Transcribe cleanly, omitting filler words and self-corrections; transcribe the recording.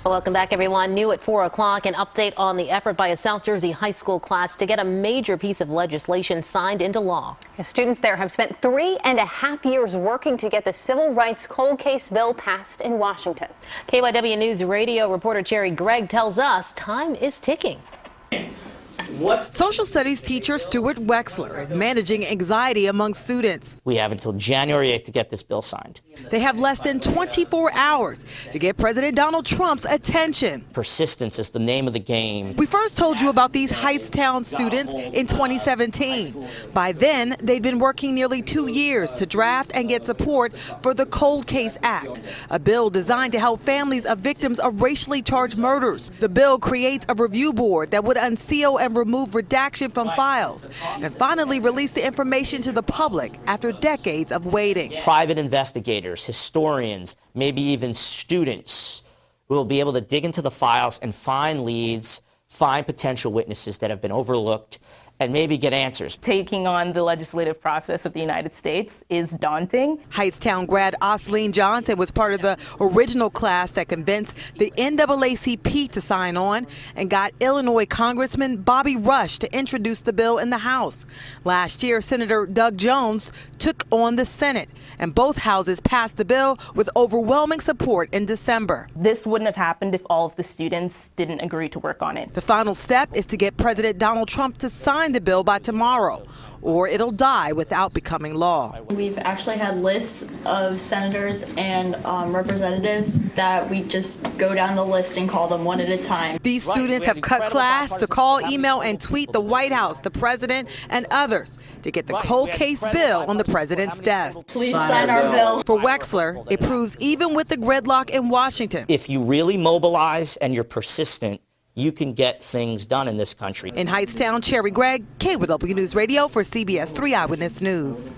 Welcome back, everyone. New at 4 o'clock, an update on the effort by a South Jersey high school class to get a major piece of legislation signed into law. Students there have spent 3.5 years working to get the civil rights cold case bill passed in Washington. KYW News radio reporter Cherry Gregg tells us time is ticking. Social studies teacher Stuart Wexler is managing anxiety among students. We have until January 8th to get this bill signed. They have less than 24 hours to get President Donald Trump's attention. Persistence is the name of the game. We first told you about these Hightstown students in 2017. By then, they'd been working nearly 2 years to draft and get support for the Cold Case Act, a bill designed to help families of victims of racially charged murders. The bill creates a review board that would unseal and remove redaction from files and finally release the information to the public after decades of waiting. Private investigators, historians, maybe even students will be able to dig into the files and find leads, find potential witnesses that have been overlooked, and maybe get answers. Taking on the legislative process of the United States is daunting. Hightstown grad Osleen Johnson was part of the original class that convinced the NAACP to sign on and got Illinois Congressman Bobby Rush to introduce the bill in the House. Last year, Senator Doug Jones took on the Senate, and both houses passed the bill with overwhelming support in December. This wouldn't have happened if all of the students didn't agree to work on it. The final step is to get President Donald Trump to sign the bill by tomorrow, or it'll die without becoming law. We've actually had lists of senators and representatives that we just go down the list and call them one at a time. These students have cut class to call, email, and tweet the White House, the president, and others to get the cold case bill on the president's desk. Please sign our bill. For Wexler, it proves even with the gridlock in Washington, If you really mobilize and you're persistent, you can get things done in this country. In Hightstown, Cherry Gregg, KYW News Radio for CBS 3 Eyewitness News.